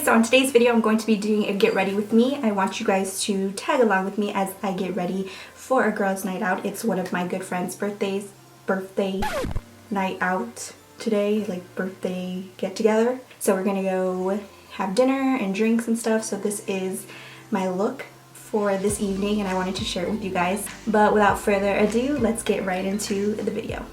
so on today's video I'm going to be doing a get ready with me. I want you guys to tag along with me as I get ready for a girls' night out. It's one of my good friends' birthday night out today, like birthday get together. So we're gonna go have dinner and drinks and stuff. So this is my look for this evening and I wanted to share it with you guys. But without further ado, let's get right into the video.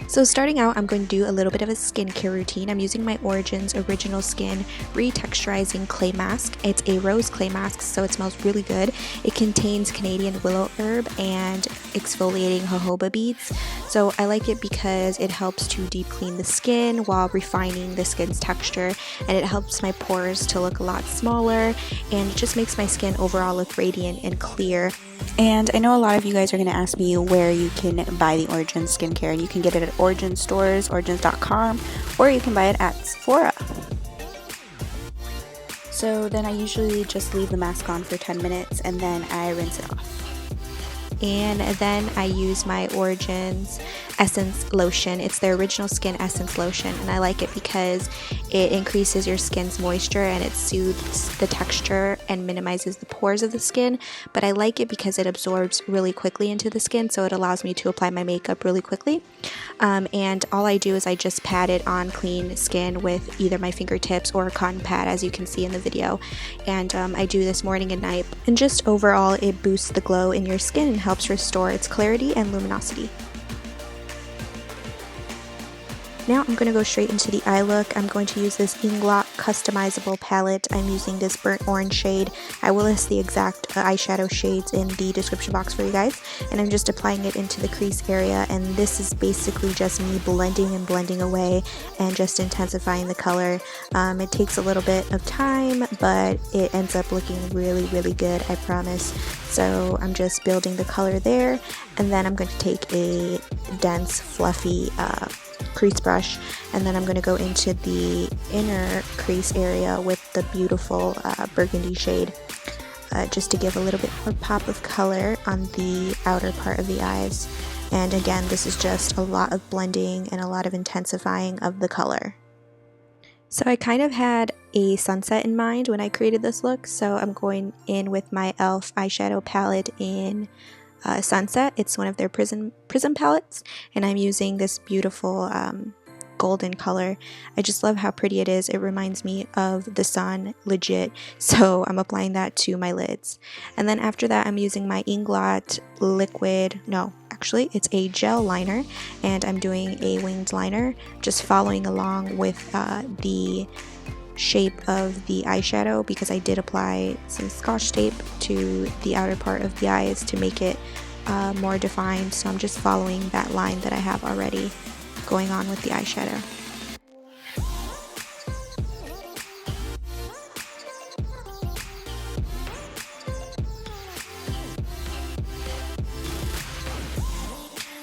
So starting out, I'm going to do a little bit of a skincare routine. I'm using my Origins Original Skin Retexturizing Clay Mask. It's a rose clay mask, so it smells really good. It contains Canadian willow herb and exfoliating jojoba beads. So I like it because it helps to deep clean the skin while refining the skin's texture, and it helps my pores to look a lot smaller, and it just makes my skin overall look radiant and clear. And I know a lot of you guys are going to ask me where you can buy the Origins skincare, and you can get it at Origins stores, origins.com, or you can buy it at Sephora. So then I usually just leave the mask on for 10 minutes and then I rinse it off. And then I use my Origins Essence Lotion. It's their Original Skin Essence Lotion, and I like it because it increases your skin's moisture and it soothes the texture and minimizes the pores of the skin. But I like it because it absorbs really quickly into the skin, so it allows me to apply my makeup really quickly. And all I do is I just pat it on clean skin with either my fingertips or a cotton pad, as you can see in the video. And I do this morning and night, and just overall it boosts the glow in your skin and helps restore its clarity and luminosity. Now I'm going to go straight into the eye look. I'm going to use this Inglot customizable palette. I'm using this burnt orange shade. I will list the exact eyeshadow shades in the description box for you guys. And I'm just applying it into the crease area, and this is basically just me blending and blending away and just intensifying the color. It takes a little bit of time, but it ends up looking really, really good, I promise. So I'm just building the color there, and then I'm going to take a dense, fluffy crease brush, and then I'm going to go into the inner crease area with the beautiful burgundy shade, just to give a little bit more pop of color on the outer part of the eyes. And again, this is just a lot of blending and a lot of intensifying of the color. So I kind of had a sunset in mind when I created this look, so I'm going in with my e.l.f. eyeshadow palette in Sunset. It's one of their Prism palettes, and I'm using this beautiful golden color. I just love how pretty it is. It reminds me of the sun, legit. So I'm applying that to my lids. And then after that, I'm using my Inglot it's a gel liner, and I'm doing a winged liner, just following along with the shape of the eyeshadow, because I did apply some Scotch tape to the outer part of the eyes to make it more defined. So I'm just following that line that I have already going on with the eyeshadow.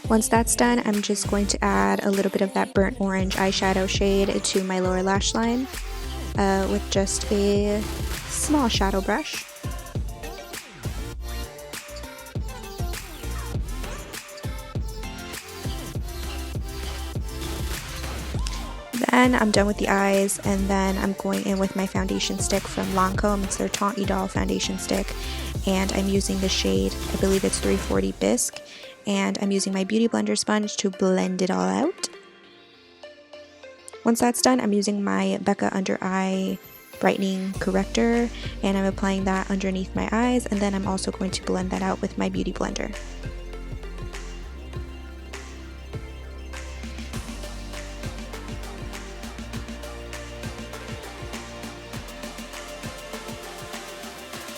Once that's done, I'm just going to add a little bit of that burnt orange eyeshadow shade to my lower lash line with just a small shadow brush. Then I'm done with the eyes, and then I'm going in with my foundation stick from Lancome. It's their Tient Idole foundation stick, and I'm using the shade, I believe it's 340 Bisque, and I'm using my beauty blender sponge to blend it all out. Once that's done, I'm using my Becca under eye brightening corrector, and I'm applying that underneath my eyes, and then I'm also going to blend that out with my beauty blender.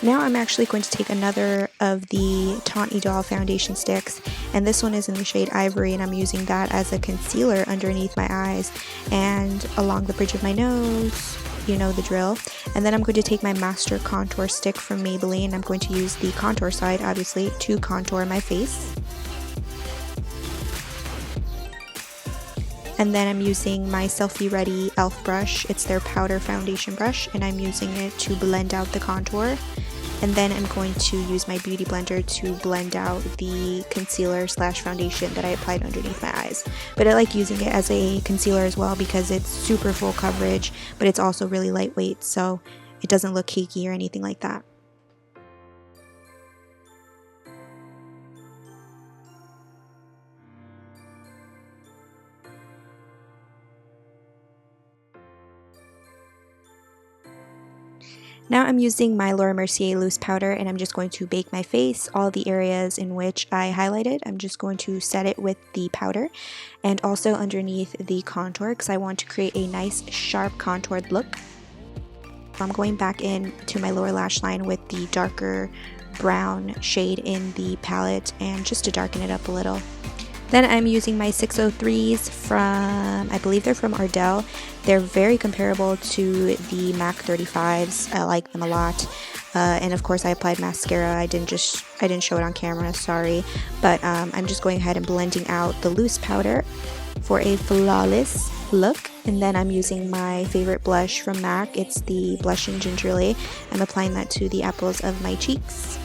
Now I'm actually going to take another of the Tient Idole foundation sticks, and this one is in the shade Ivory, and I'm using that as a concealer underneath my eyes and along the bridge of my nose. You know the drill. And then I'm going to take my Master Contour Stick from Maybelline. I'm going to use the contour side, obviously, to contour my face. And then I'm using my Selfie Ready e.l.f. brush. It's their powder foundation brush, and I'm using it to blend out the contour. And then I'm going to use my beauty blender to blend out the concealer slash foundation that I applied underneath my eyes. But I like using it as a concealer as well because it's super full coverage, but it's also really lightweight, so it doesn't look cakey or anything like that. Now I'm using my Laura Mercier loose powder, and I'm just going to bake my face. All the areas in which I highlighted, I'm just going to set it with the powder, and also underneath the contour because I want to create a nice sharp contoured look. I'm going back in to my lower lash line with the darker brown shade in the palette and just to darken it up a little. Then I'm using my 603s from, I believe they're from Ardell. They're very comparable to the MAC 35s. I like them a lot. And of course I applied mascara. I didn't show it on camera, sorry. But I'm just going ahead and blending out the loose powder for a flawless look. And then I'm using my favorite blush from MAC. It's the Blushing Gingerly. I'm applying that to the apples of my cheeks.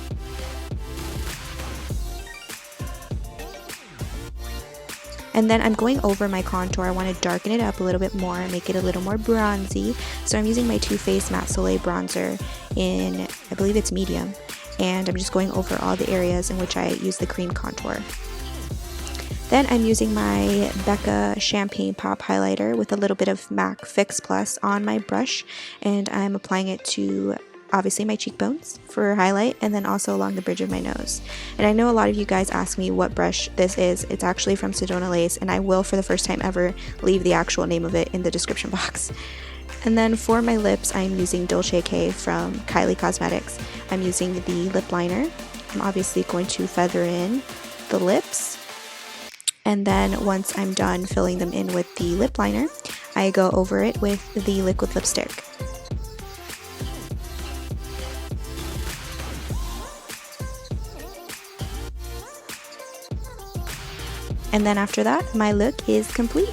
And then I'm going over my contour. I want to darken it up a little bit more, make it a little more bronzy. So I'm using my Too Faced Matte Soleil bronzer in, I believe it's medium. And I'm just going over all the areas in which I use the cream contour. Then I'm using my Becca Champagne Pop highlighter with a little bit of MAC Fix Plus on my brush. And I'm applying it to obviously my cheekbones for highlight, and then also along the bridge of my nose. And I know a lot of you guys ask me what brush this is. It's actually from Sedona Lace, and I will, for the first time ever, leave the actual name of it in the description box. And then for my lips, I'm using Dolce from Kylie Cosmetics. I'm using the lip liner. I'm obviously going to feather in the lips. And then once I'm done filling them in with the lip liner, I go over it with the liquid lipstick. And then after that, my look is complete.